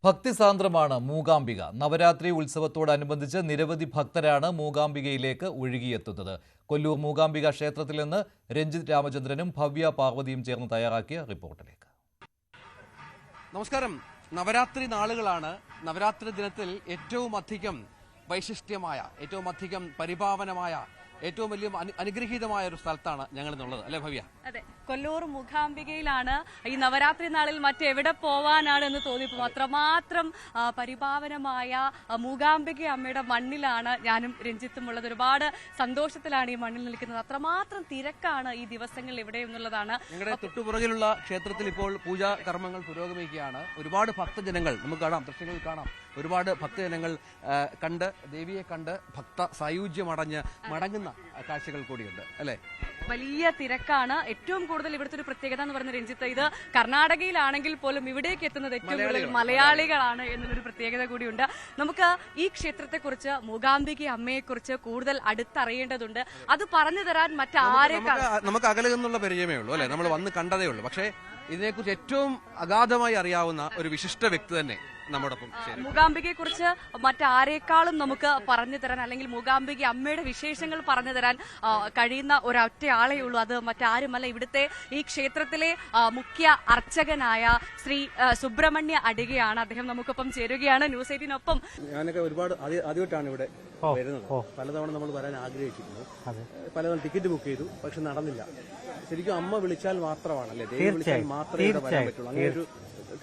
ഭക്തിസാന്ദ്രമാണ് മൂകാംബിക. നവരാത്രി ഉത്സവത്തോടനുബന്ധിച്ച് നിരവധി ഭക്തരാണ് മൂകാംബികയിലേക്ക് ഒഴുകിയെത്തുന്നത്. കൊല്ലൂർ മൂകാംബിക ക്ഷേത്രത്തിൽ നിന്ന് രഞ്ജിത് രാമചന്ദ്രനും ഭവ്യ പാർവതിയും ചേർന്ന് തയ്യാറാക്കിയ റിപ്പോർട്ടിലേക്ക്. നമസ്കാരം. നവരാത്രി നാളുകളാണ്. നവരാത്രി ദിനത്തിൽ ഏറ്റവും അധികം വൈശിഷ്ട്യമായ, ഏറ്റവും അധികം പരിപാവനമായ, ഏറ്റവും വലിയ അനുഗ്രഹീതമായ ഒരു സ്ഥലത്താണ് ഞങ്ങൾ എന്നുള്ളത്, അല്ലെ ഭവ്യ? അതെ, കൊല്ലൂർ മൂകാംബികയിലാണ്. ഈ നവരാത്രി നാളിൽ മറ്റെവിടെ പോവാനാണ് എന്ന് തോന്നിപ്പോ. അത്രമാത്രം പരിപാവനമായ മൂകാംബിക അമ്മയുടെ മണ്ണിലാണ് ഞാനും രഞ്ജിത്തും ഉള്ളത്. ഒരുപാട് സന്തോഷത്തിലാണ് ഈ മണ്ണിൽ നിൽക്കുന്നത്. അത്രമാത്രം തിരക്കാണ് ഈ ദിവസങ്ങളിൽ ഇവിടെ എന്നുള്ളതാണ്. ഞങ്ങളുടെ തൊട്ടുപുറകിലുള്ള ക്ഷേത്രത്തിൽ ഇപ്പോൾ പൂജാ കർമ്മങ്ങൾ പുരോഗമിക്കുകയാണ്. ഒരുപാട് ഭക്തജനങ്ങൾ നമുക്ക് കാണാം, ദൃശ്യങ്ങളിൽ കാണാം. ഒരുപാട് ഭക്തജനങ്ങൾ ദേവിയെ കണ്ട് ഭക്ത സായുജ്യമടഞ്ഞ് മടങ്ങുന്ന കാഴ്ചകൾ കൂടിയുണ്ട്, അല്ലെ? വലിയ തിരക്കാണ്. ഏറ്റവും കൂടുതൽ ഇവിടുത്തെ ഒരു പ്രത്യേകത എന്ന് പറയുന്ന രഞ്ജിത്ത്, ഇത് കർണാടകയിലാണെങ്കിൽ പോലും ഇവിടേക്ക് എത്തുന്നത് ഏറ്റവും കൂടുതൽ മലയാളികളാണ് എന്നുള്ളൊരു പ്രത്യേകത കൂടിയുണ്ട്. നമുക്ക് ഈ ക്ഷേത്രത്തെക്കുറിച്ച്, മൂകാംബിക അമ്മയെക്കുറിച്ച് കൂടുതൽ അടുത്തറിയേണ്ടതുണ്ട്. അത് പറഞ്ഞു തരാൻ നമുക്ക് അകലെ നിന്നുള്ള പരിചയമേ ഉള്ളൂ, അല്ലെ? നമ്മൾ വന്ന് കണ്ടതേ ഉള്ളൂ. പക്ഷേ ഇതിനെക്കുറിച്ച് ഏറ്റവും അഗാധമായി അറിയാവുന്ന ഒരു വിശിഷ്ട വ്യക്തി തന്നെ നമ്മോടൊപ്പം. മൂകാംബികയെ കുറിച്ച് മറ്റാരേക്കാളും നമുക്ക് പറഞ്ഞു തരാൻ, അല്ലെങ്കിൽ മൂകാംബിക അമ്മയുടെ വിശേഷങ്ങൾ പറഞ്ഞു തരാൻ കഴിയുന്ന ഒരൊറ്റയാളേ ഉള്ളൂ. അത് മറ്റാരുമല്ല, ഇവിടുത്തെ ഈ ക്ഷേത്രത്തിലെ മുഖ്യ അർച്ചകനായ ശ്രീ സുബ്രഹ്മണ്യ അടികയാണ്. അദ്ദേഹം നമുക്കൊപ്പം ചേരുകയാണ് ന്യൂസ് 18-നൊപ്പം. ഞാനൊക്കെ ഒരുപാട് ആദ്യമായിട്ടാണ് ഇവിടെ വരുന്നത്. പലതവണ നമ്മൾ വരാൻ ആഗ്രഹിച്ചിരുന്നു, പലതവണ ടിക്കറ്റ് ബുക്ക് ചെയ്തു, പക്ഷെ നടന്നില്ല. ശരിക്കും അമ്മ വിളിച്ചാൽ മാത്രമാണല്ലേ, ദൈവം വിളിച്ചാൽ മാത്രമേ ഇവിടെ വരാൻ പറ്റുള്ളൂ. അങ്ങനെ ഒരു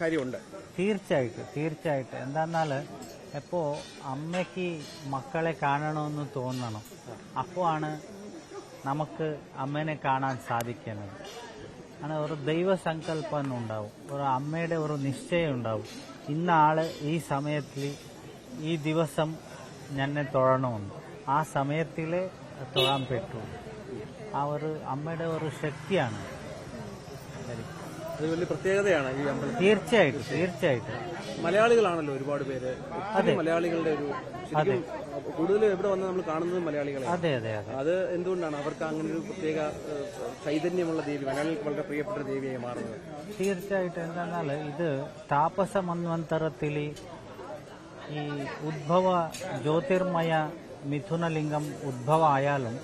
കാര്യമുണ്ട്. തീർച്ചയായിട്ടും എന്താന്നാല് എപ്പോ അമ്മയ്ക്ക് മക്കളെ കാണണമെന്ന് തോന്നണം, അപ്പോൾ ആണ് നമുക്ക് അമ്മേനെ കാണാൻ സാധിക്കുന്നത്. അങ്ങനെ ഒരു ദൈവസങ്കല്പം ഉണ്ടാവും, ഒരു അമ്മയുടെ ഒരു നിശ്ചയം ഉണ്ടാവും. ഇന്ന ആള് ഈ സമയത്തിൽ ഈ ദിവസം എന്നെ തൊഴണമെന്ന്, ആ സമയത്തിലെ തൊഴാൻ പറ്റുള്ളൂ. ആ ഒരു അമ്മയുടെ ഒരു ശക്തിയാണ്. അത് വലിയ പ്രത്യേകതയാണ് ഈ അമ്പലം. തീർച്ചയായിട്ടും മലയാളികളാണല്ലോ ഒരുപാട് പേര്. മലയാളികളുടെ ഒരു കൂടുതൽ ഇവിടെ വന്ന് നമ്മൾ കാണുന്നത് മലയാളികളെ. അതെ. അത് എന്തുകൊണ്ടാണ് അവർക്ക് അങ്ങനെ ഒരു പ്രത്യേക ചൈതന്യമുള്ള ദേവി, മലയാളികൾക്ക് വളരെ പ്രിയപ്പെട്ട ദേവിയായി മാറുന്നത്? തീർച്ചയായിട്ടും എന്താണെന്നാല് ഇത് താപസ മന്വന്തരത്തിൽ ഈ ഉദ്ഭവ ജ്യോതിർമയ മിഥുനലിംഗം ഉദ്ഭവമായാലും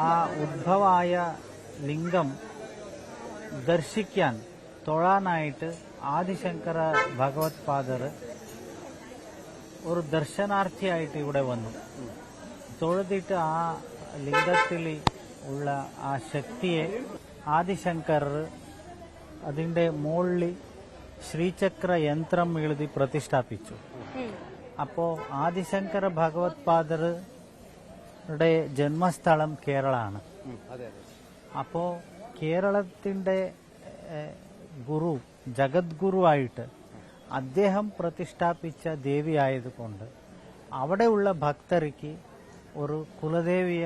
ആ ഉദ്ഭവമായ ലിംഗം ദർശിക്കാൻ, തൊഴാനായിട്ട് ആദിശങ്കര ഭഗവത് പാദർ ഒരു ദർശനാർത്ഥിയായിട്ട് ഇവിടെ വന്നു. തൊഴുതിട്ട് ആ ലിംഗത്തിൽ ഉള്ള ആ ശക്തിയെ ആദിശങ്കർ അതിന്റെ മുകളിൽ ശ്രീചക്ര യന്ത്രം എഴുതി പ്രതിഷ്ഠാപിച്ചു. അപ്പോ ആദിശങ്കര ഭഗവത് പാദറുടെ ജന്മസ്ഥലം കേരളമാണ്. അപ്പോ കേരളത്തിന്റെ ഗുരു, ജഗദ്ഗുരുവായിട്ട് അദ്ദേഹം പ്രതിഷ്ഠാപിച്ച ദേവിയായതുകൊണ്ട് അവിടെയുള്ള ഭക്തർക്ക് ഒരു കുലദേവിയ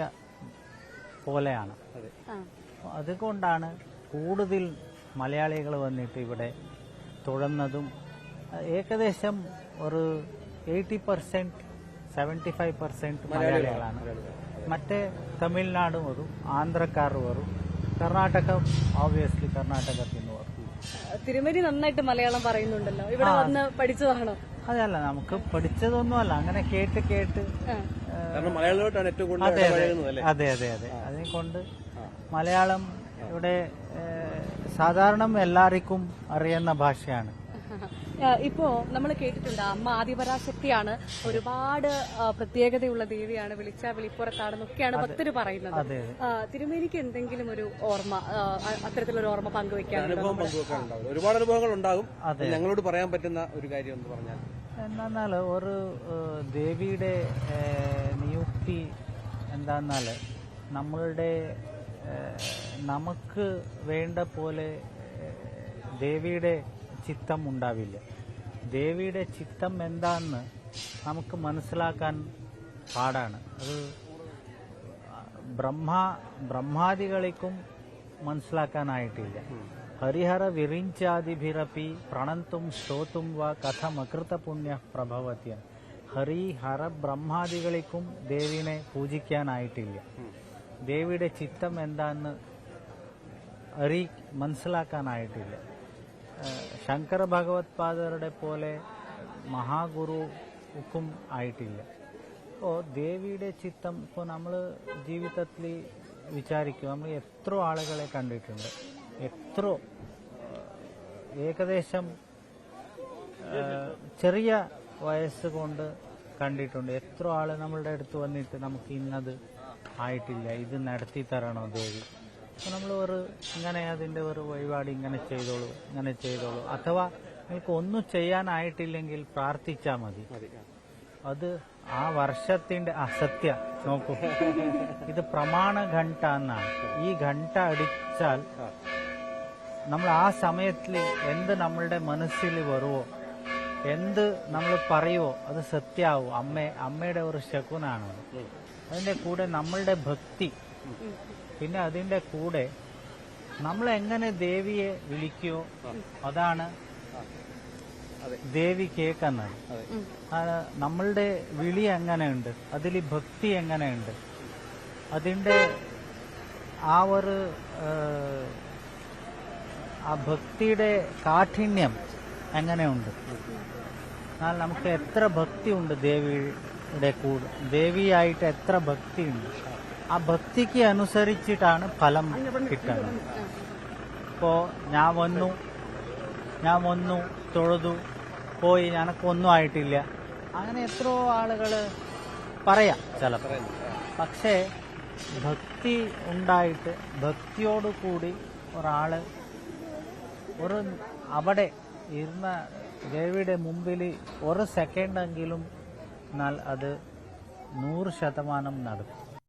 പോലെയാണ്. അതുകൊണ്ടാണ് കൂടുതൽ മലയാളികൾ വന്നിട്ട് ഇവിടെ തൊഴുന്നതും. ഏകദേശം ഒരു 80%, 75% മലയാളികളാണ്. മറ്റേ തമിഴ്നാട് വരും, ആന്ധ്രക്കാർ വരും, കർണാടക, ഓബ്വിയസ്ലി കർണാടകത്തിൽ നിന്ന് വരും. തിരുമേനി നന്നായിട്ട് മലയാളം പറയുന്നുണ്ടല്ലോ, ഇവിടെ വന്ന് പഠിച്ചതാണോ? അതല്ല, നമുക്ക് പഠിച്ചതൊന്നുമല്ല, അങ്ങനെ കേട്ട് മലയാളമായിട്ടാണ് ഏറ്റവും കൂടുതൽ. അതെ. അതിനെക്കൊണ്ട് മലയാളം ഇവിടെ സാധാരണ എല്ലാവർക്കും അറിയുന്ന ഭാഷയാണ്. ഇപ്പോ നമ്മൾ കേട്ടിട്ടുണ്ട് അമ്മ ആദിപരാശക്തിയാണ്, ഒരുപാട് പ്രത്യേകതയുള്ള ദേവിയാണ്, വിളിച്ചാ വിളിപ്പുറത്താണെന്നൊക്കെയാണ് ഭക്തര് പറയുന്നത്. തിരുമേനിക്ക് എന്തെങ്കിലും ഒരു ഓർമ്മ, അത്തരത്തിലൊരു ഓർമ്മ പങ്കുവെക്കാനുണ്ടാവും? ഒരുപാട് അനുഭവങ്ങൾ ഉണ്ടാകും. ഞങ്ങളോട് പറയാൻ പറ്റുന്ന ഒരു കാര്യം എന്ന് പറഞ്ഞാൽ എന്താന്നാല് ഒരു ദേവിയുടെ നിയുക്തി എന്താന്നാല് നമ്മളുടെ നമുക്ക് വേണ്ട പോലെ ദേവിയുടെ ചിത്തം ഉണ്ടാവില്ല. ദേവിയുടെ ചിത്തം എന്താന്ന് നമുക്ക് മനസ്സിലാക്കാൻ പാടാണ്. അത് ബ്രഹ്മാദികൾക്കും മനസ്സിലാക്കാനായിട്ടില്ല. ഹരിഹര വിരിഞ്ചാദിഭിരപി പ്രണന്തും സ്തോത്തും വ കഥമകൃത പുണ്യ പ്രഭവത്യം. ഹരിഹര ബ്രഹ്മാദികൾക്കും ദേവിനെ പൂജിക്കാനായിട്ടില്ല. ദേവിയുടെ ചിത്തം എന്താന്ന് മനസ്സിലാക്കാനായിട്ടില്ല. ശങ്കര ഭഗവത് പാദരുടെ പോലെ മഹാഗുരുക്കും ആയിട്ടില്ല. അപ്പോൾ ദേവിയുടെ ചിത്തം ഇപ്പോൾ നമ്മൾ ജീവിതത്തിൽ വിചാരിക്കും, നമ്മൾ എത്ര ആളുകളെ കണ്ടിട്ടുണ്ട്, എത്ര ഏകദേശം ചെറിയ വയസ്സ് കൊണ്ട് കണ്ടിട്ടുണ്ട്. എത്ര ആള് നമ്മളുടെ അടുത്ത് വന്നിട്ട് നമുക്ക് ഇന്നത് ആയിട്ടില്ല, ഇത് നടത്തി തരണോ ദേവി. അപ്പോൾ നമ്മൾ ഇങ്ങനെ അതിൻ്റെ ഒരു വഴിപാട് ഇങ്ങനെ ചെയ്തോളൂ. അഥവാ നിങ്ങൾക്ക് ഒന്നും ചെയ്യാനായിട്ടില്ലെങ്കിൽ പ്രാർത്ഥിച്ചാൽ മതി. അത് ആ വർഷത്തിന്റെ അസത്യ നോക്കൂ, ഇത് പ്രമാണ ഘണ്ട എന്നാണ്. ഈ ഘണ്ട അടിച്ചാൽ നമ്മൾ ആ സമയത്തിൽ എന്ത് നമ്മളുടെ മനസ്സിൽ വരുവോ, എന്ത് നമ്മൾ പറയുവോ അത് സത്യാവും. അമ്മയുടെ ഒരു ശകുനാണ്. അതിന്റെ കൂടെ നമ്മളുടെ ഭക്തി, പിന്നെ അതിന്റെ കൂടെ നമ്മൾ എങ്ങനെ ദേവിയെ വിളിക്കുവോ അതാണ് ദേവി കേൾക്കുന്നത്. നമ്മളുടെ വിളി എങ്ങനെയുണ്ട്, അതിൽ ഭക്തി എങ്ങനെയുണ്ട്, അതിന്റെ ആ ഭക്തിയുടെ കാഠിന്യം എങ്ങനെയുണ്ട്. എന്നാൽ നമുക്ക് എത്ര ഭക്തിയുണ്ട് ദേവിയുടെ കൂടെ, ദേവിയായിട്ട് എത്ര ഭക്തിയുണ്ട്, ആ ഭക്തിക്ക് അനുസരിച്ചിട്ടാണ് ഫലം കിട്ടുന്നത്. ഇപ്പോ ഞാൻ വന്നു തൊഴുതു പോയി, എനക്കൊന്നും ആയിട്ടില്ല, അങ്ങനെ എത്രയോ ആളുകൾ പറയാം ചിലപ്പോൾ. പക്ഷേ ഭക്തി ഉണ്ടായിട്ട് ഭക്തിയോടുകൂടി ഒരാള് അവിടെ ഇരുന്ന ദേവിയുടെ മുമ്പിൽ ഒരു സെക്കൻഡെങ്കിലും എന്നാൽ അത് 100% നടക്കും.